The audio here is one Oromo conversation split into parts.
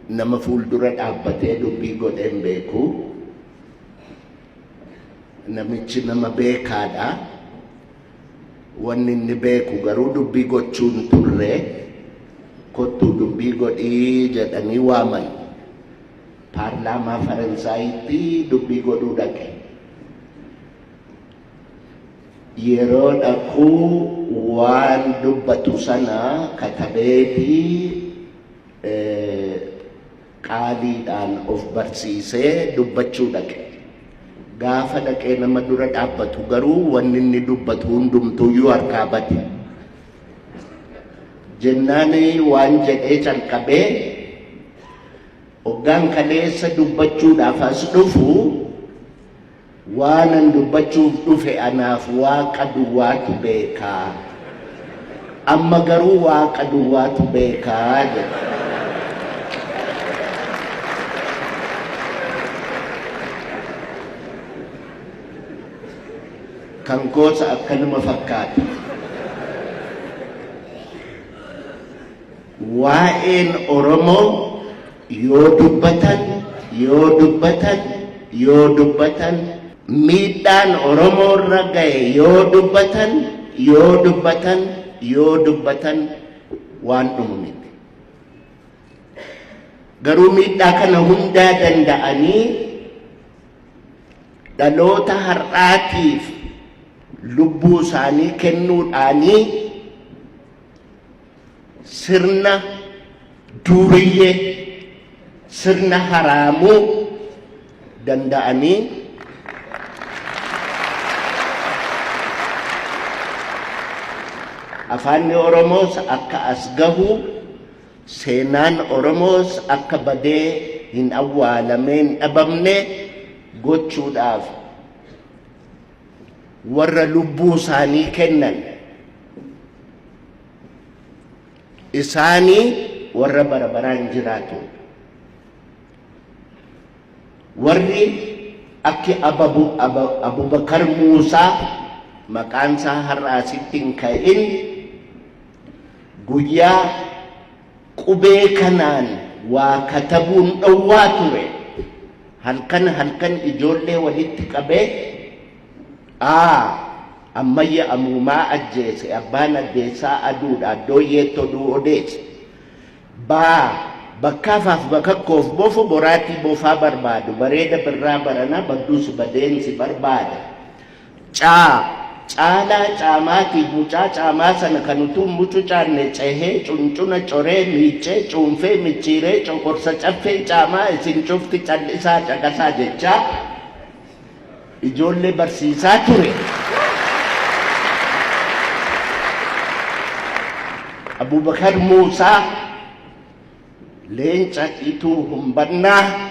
nama fuuldura dhaabbatee dubbii godheen beeku. Namichi nama beekaadha. Wanni inni beeku garuu dubbii gochuun turre kottuu dubbii godhii jedhanii waaman. Paarlaamaa Faransaayitti dubbii godhuu dhaqe. Yeroo dhaquu waan dubbatu sana katabeetii qaaliidhaan of barsiisee dubbachuu dhaqe. Gaafa dhaqee nama dura dhaabbatu garuu wanni inni dubbatu hundumtuuyyuu harkaa bade. Jennaani waan jedhee calqabee hoggaan kaleessa dubbachuudhaaf as dhufu waanan dubbachuuf dhufe anaaf Waaqa duwwaatu beekaa. Amma garuu Waaqa duwwaatu beekaa jedhe. Kan gosa akka nama fakkaata. Waa'een Oromoo yoo dubbatan miidhaan Oromoo irra ga'e yoo dubbatan waan dhumu miti. Garuu miidhaa kana hundaa danda'anii dhaloota har'aatiif lubbuu isaanii kennuudhaanii sirna duuriyyee sirna haraamuu danda'anii afaanni Oromoos akka as gahu seenaan Oromoos akka badee hin awwaalameen dhabamne gochuudhaaf warra lubbuu isaanii kennan isaanii warra barabaraan jiraatu warri akki Abubakar Muusaa maqaan isaa har'aasitti hin ka'in guyyaa qubee kanaan waa katabuun dhowwaa ture. Halkan ijoollee walitti qabee ammayya amuumaa ajjeese abbaan addeessaa aduudha addooyyeetti oduu odeesse bakkaafaaf bakakkoof bofu boraatii bofaa barbaadu bareeda birraa barana badduus badeensi barbaada caalaa caamaatiif mucaa caamaa sana kan utuu mucucaanne cehee cuncuna coree miicee cuunfee micciiree coqorsa caffee caamaa isin cufti callisaa caqasaa jechaa ijoollee barsiisaa ture. Abubakar Muusaa leenca ituu humbannaa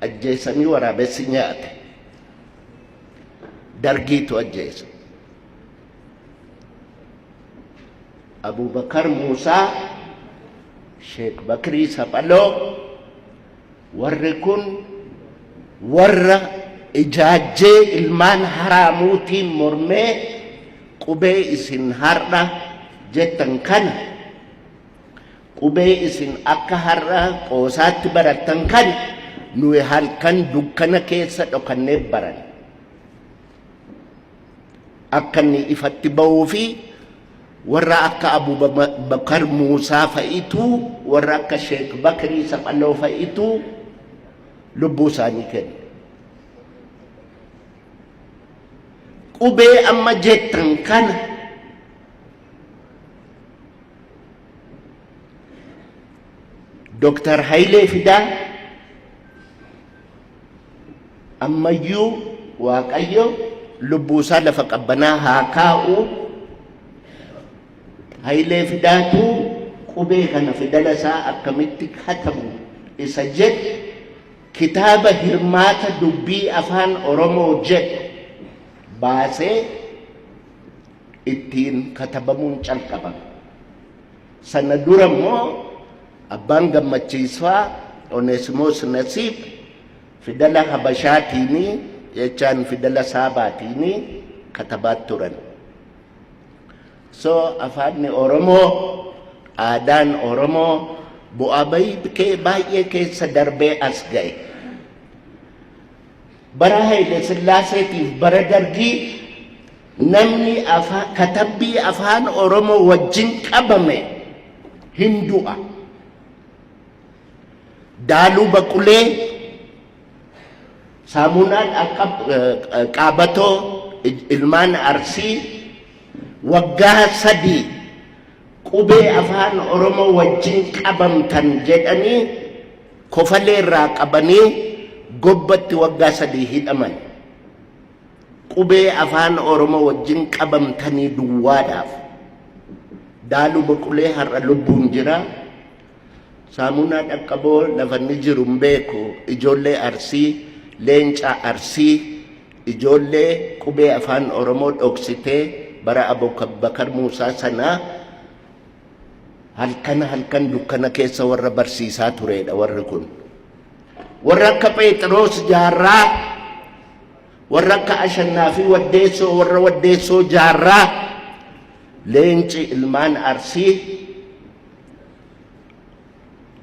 ajjeesanii waraabessi nyaate. Dargiitu ajjeese. Abubakar Muusaa, Sheek Bakrii Saphaloo warri kun warra ijaajjee ilmaan haraamuutiin mormee qubee isin har'a jettan kana qubee isin akka har'a qoosaatti barattan kana nuyi halkan dukkana keessa dhokannee baran akka inni ifatti ba'uu fi warra akka Abubakar Muusaa fa'itu warra akka Sheek Bakrii Saphaloo fa'itu lubbuu isaanii kenna. Qubee amma jettan kana Dr. Hayilee Fidaa ammayyuu Waaqayyo lubbuu isaa lafa qabbanaa haa kaa'u. Hayilee Fidaatu qubee kana fidala isaa akkamitti katabu isa jedhu kitaaba hirmaata dubbii afaan Oromoo jedhu baasee ittiin katabamuun calqabame. Sana dura immoo abbaan gammachiisaa Oneesimoos Nasiib fidala Habashaatiini jechaan fidala Saabaatiini katabaat turan. So afaanni Oromoo aadaan Oromoo bu'aa baay'ee keessa darbee as ga'e. Bara Haile Sillaaseetiif bara Dargii namni katabbii afaan Oromoo wajjin qabame hin du'a. Daaluu Baqulee, Saamunaan Qaabatoo, ilmaan Arsii waggaa 3 qubee afaan Oromoo wajjin qabamtan jedhanii kofalee irraa qabanii gobbatti waggaa 3 hidhaman. Qubee afaan Oromoo wajjin qabamtanii duwwaadhaaf. Daaluu Baqulee har'a lubbuun jira. Saamunaa Dhaqqaboo lafanni jiru hin beeku. Ijoollee Arsii, Leencaa Arsii, ijoollee qubee afaan Oromoo dhoksitee bara Abubakar Muusaa sanaa halkan dukkana keessa warra barsiisaa turedha warri kun. Warra akka Phexros Jaarraa, warra akka Ashannaa fi Waddeessoo, warra Waddeessoo Jaarraa, Leenci ilmaan Arsii,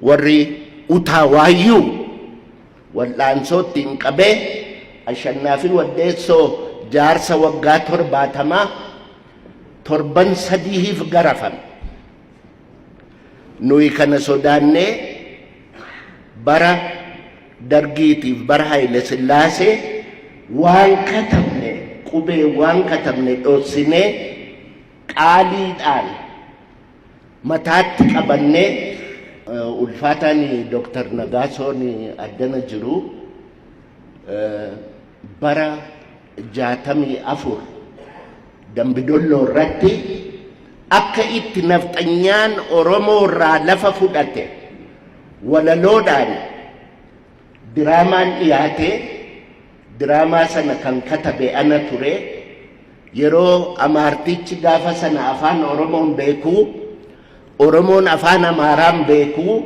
warri Utaawayyuu wal'aansootti hin qabee Ashannaa fi Waddeessoo jaarsa waggaa 7 sadiif garafan. Nuyi kana sodaannee bara Dargiitiif bara Haile Sillaasee waan katabne qubee waan katabne dhoossinee qaaliidhaan mataatti qabannee ulfaataan Dr. Nagaasoon addana jiru bara 64 Dambidolloo irratti akka itti nafxanyaan Oromoo irraa lafa fudhate walaloodhaan diraamaan dhiyaate. Diraamaa sana kan katabe ana ture. Yeroo Amaartichi gaafa sana afaan Oromoon beeku, Oromoon afaan Amaaraan beeku,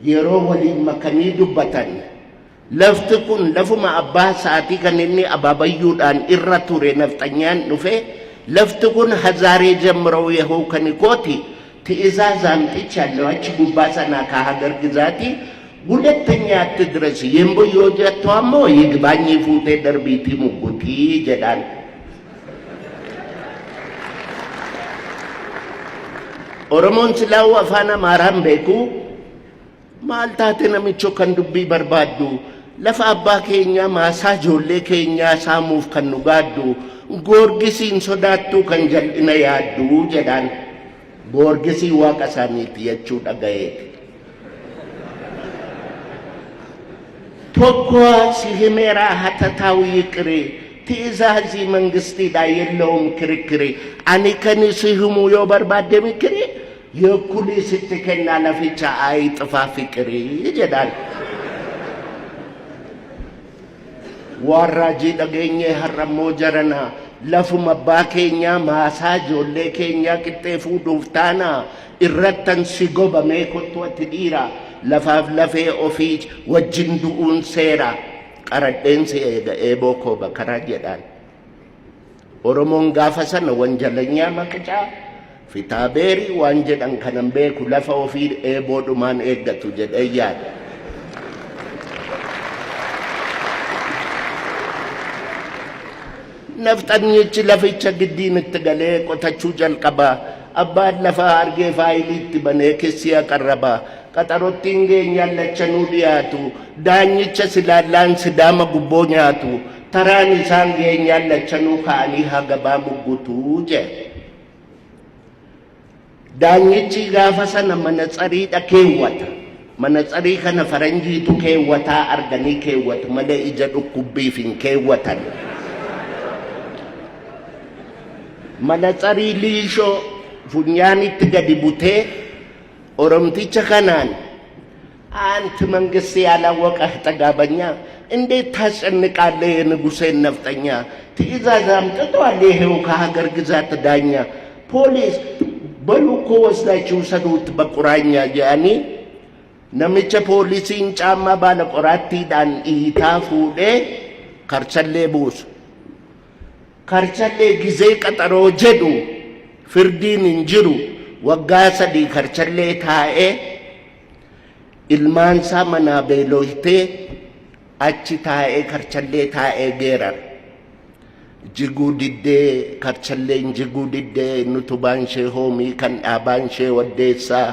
yeroo waliin makanii dubbatan lafti kun lafuma abbaa saatii kan inni abaabayyuudhaan irra ture nafxanyaan dhufe. Lafti kun Hazaaree ጀምረው ይኸው ከኒኮቲ ትእዛዛም ጥቻለሁ አቺ ጉባሳና ከሀገር ግዛቲ ሁለተኛ አትድረስ የምቦዮ ጀቷሞ ይግባኝ ፉቴ ደርቢቲ ሙጉቲ ጀዳል ኦሮሞን ስላው አፋና ማራም ቤኩ ማልታቴ ነምቾ ከንዱቢ በርባዱ ለፋ አባ ኬኛ ማሳ ጆሌ ኬኛ ሳሙፍ ከኑጋዱ Goorgisiin sodaattuu kan jal'ina yaadduu jedhaan goorgisii waaqa isaaniiti jechuu dhaga'eeti. Tokko si himeeraa hatataa'u yiqiri ti'izaazii mangistiidhaa yellowum kirikiri ani kan si himuu yoo barbaadde mikiri yeekkulii sitti kennaa laficha ayi xifaa fiqirii jedhaan. Warraajii dhageenyee har'ammoo jarana lafuma abbaa keenyaa maasaa ijoollee keenyaa qixxee fuudhuuf taana irrattan si gobamee kottuutti dhiira lafaaf lafee ofii wajjin du'uun seera qaradheensi eeboo koo bakaraa jedhaan. Oromoon gaafa sana wanjalanyaa maqicaa fitaabeerii waan jedhan kanan beeku lafa ofii eeboodhumaan eeggatu jedhee yaada. Nafxanyichi laficha giddiinitti galee qotachuu jalqaba. Abbaan lafaa argee faayiliitti banee kessiya qarraba. Qaxarottiin geenyaan lachanuu dhiyaatu. Daanyicha silaallaan sidaama gubboo nyaatu. Taraan isaan geenyaan lachanuu ka'anii hagabaa muggutuu jee. Daanyichi gaafa sana manatsariidha keewwata. Manatsarii kana faranjiitu keewwataa arganii keewwatu malee ija dhukkubbiif hin keewwatan. Manatsarii liishoo funyaanitti gadi butee Oromticha kanaan anti መንግስት ያላወቀህ ጠጋበኛ እንዴት ታስጨንቃለህ የንጉሴን ነፍጠኛ ትእዛዝ አምጥቷል ይሄው ከሀገር ግዛት ዳኛ ፖሊስ በሉ እኮ ወስዳችሁ ሰዱት በቁራኛ ያኒ ነምቸ ፖሊሲን ጫማ ባለ ቆራቲዳን ኢታ ፉዴ ከርቸሌ ቡስ ከርቸሌ ጊዜ ቀጠሮ ጀዱ ፍርዲን እንጅሩ waggaa sadii karchallee taa'ee ilmaan isaa manaa beelooftee achi taa'ee karchallee taa'ee geerar jiguu diddee karchalleen jiguu diddee nutubaan ishee hoomii kan dhaabaan ishee waddeessaa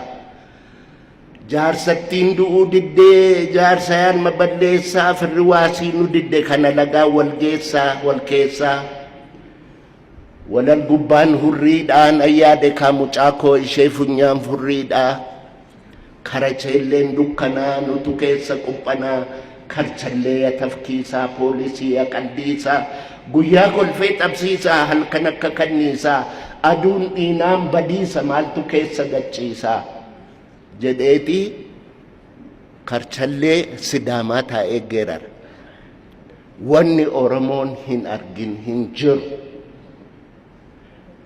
jaarsattiin du'uu diddee jaarsayaan maballeessaa firri waasii nu didde kana lagaa wal geessaa wal keessaa walal gubbaan hurriidhaan ayyaade kaamucaa koo ishee funyaan furriidhaa karacheelleen dukkanaa nutu keessa quphanaa karchallee tafkiisaa poolisii aqaldiisaa guyyaa kolfee xabsiisaa halkan akka kanniisaa aduun dhiinaan badiisa maaltu keessa gachiisaa jedheeti karchallee sidaamaa taa'ee geerar wanni Oromoon hin argin hin jiru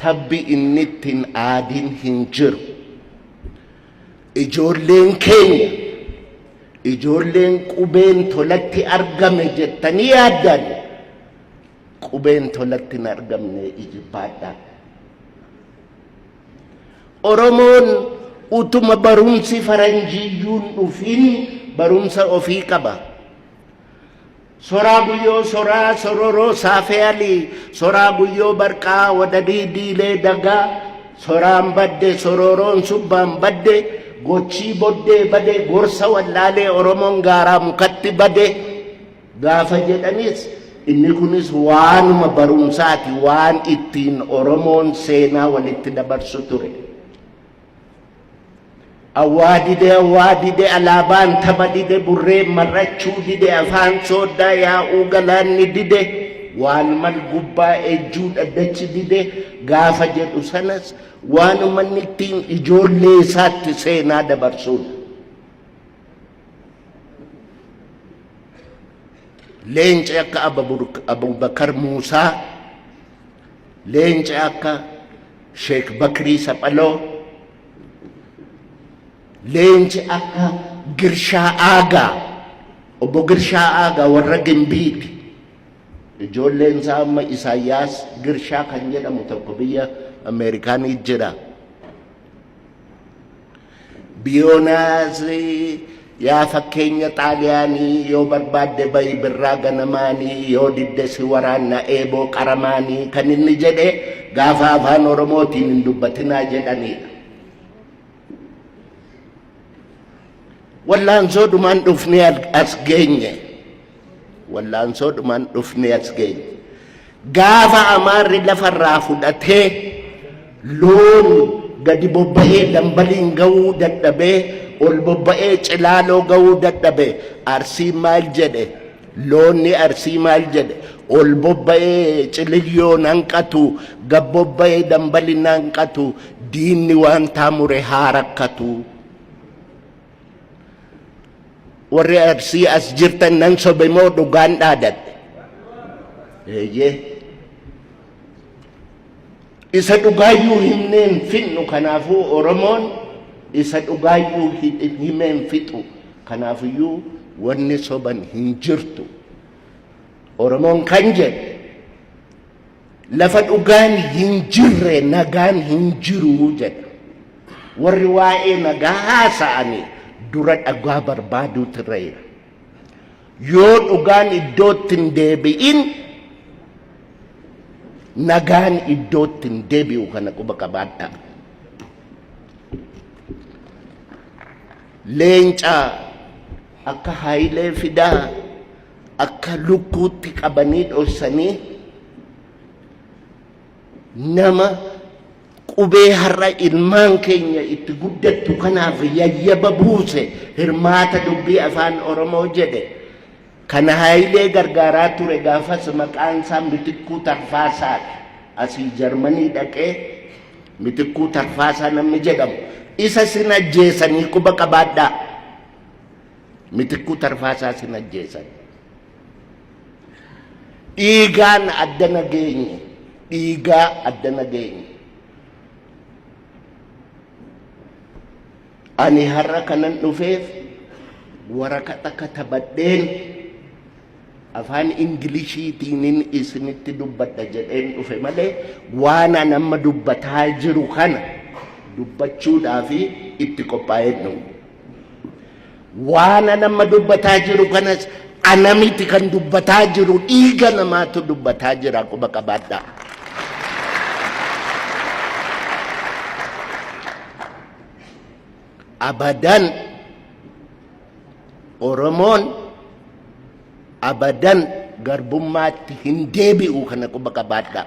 tabbi innittiin aadin hin jiru ijoolleen keenya ijoolleen qubeen tolatti argame jettanii yaaddan qubeen tolatti hin argamne ijibbaadha Oromoon utuma barumsi faranjiyyuun dhufin barumsa ofii qaba soraa guyyoo soraa sororoo saafee alii soraa guyyoo barqaa wadadii diilee dagaa soraan badde sororoon subbaan badde gochii boddee bade gorsa wallaalee Oromoon gaaraa mukatti bade gaafa jedhanis inni kunis waanuma barumsaati waan ittiin Oromoon seenaa walitti dabarsu ture awwaadide alaabaan taba dide burree marrachuu dide afaan sooddaa yaa'uu galaanni dide waan mal gubbaa ejjuu dhaddachi dide gaafa jedhu sanas waanuma inni ittiin ijoollee isaatti seenaa dabarsuudha leenci akka Abubakar Muusaa leenci akka Sheek Bakrii Saphaloo leenci akka Girshaa Aagaa obbo Girshaa Aagaa warra Gimbiiti ijoolleen isaa amma Isaayyaas Girshaa kan jedhamu tokko biyya Ameerikaanii jira Biyoonaas yaa fakkeenya Xaaliyaanii yoo barbaadde bayi birraa ganamaanii yoo didde si waraanna eeboo qaramaanii kan inni jedhe gaafa afaan Oromootiin hin dubbatinaa jedhanidha wallaansoo dhumaan dhufnee as geenye wallaansoo dhumaan dhufnee as geenye gaafa Amaarri lafarraa fudhatee loon gadi bobba'ee dambaliin ga'uu dadhabee ol bobba'ee cilaaloo ga'uu dadhabee Arsiin maal jedhe loonni Arsii maal jedhe ol bobba'ee ciliyyoon hanqatu gad bobba'ee dambaliin hanqatu diinni waan taamure haa rakkatu warri Arsii as jirtan nan sobe moo dhugaan dhaadadhe eeyyee isa dhugaayyuu himneen fixnu kanaafuu Oromoon isa dhugaayyuu himeen fixu kanaafiyyuu wanni soban hin jirtu Oromoon kan jedhe lafa dhugaan hin jirre nagaan hin jiru jedha warri waa'ee nagaa haasa'anii dura dhagaa barbaaduu tirreera yoo dhugaan iddootti hin deebi'in nagaan iddootti hin deebi'u kana quba qabaadha leenca akka Haayilee Fidaa akka lukkuutti qabanii dhoksanii nama qubee har'a ilmaan keenya itti guddattu kanaaf yayyaba buuse hirmaata dubbii afaan Oromoo jedhe kana Haayilee gargaaraa ture gaafas maqaan isaa Mitikkuu Tarfaasaa asii Jarmanii dhaqee Mitikkuu Tarfaasaa namni jedhamu isa sin ajjeesanii quba qabaadhaa Mitikkuu Tarfaasaa sin ajjeesan dhiigaan adda nageenye dhiigaa adda nageenye ani har'a kanan dhufeef waraqaa katabadheen afaan Ingiliishiitiin isinitti dubbadha jedheen dhufe malee waan amma dubbataa jiru kana dubbachuudhaaf itti qophaa'ee nu. Waan nama dubbataa jiru kanas ana miti kan dubbataa jiru, dhiiga namaatu dubbataa jira. Quba qabaadhaa. Abadan Oromoon abadan garbummaatti hin deebi'u, kana quba qabaadhaa.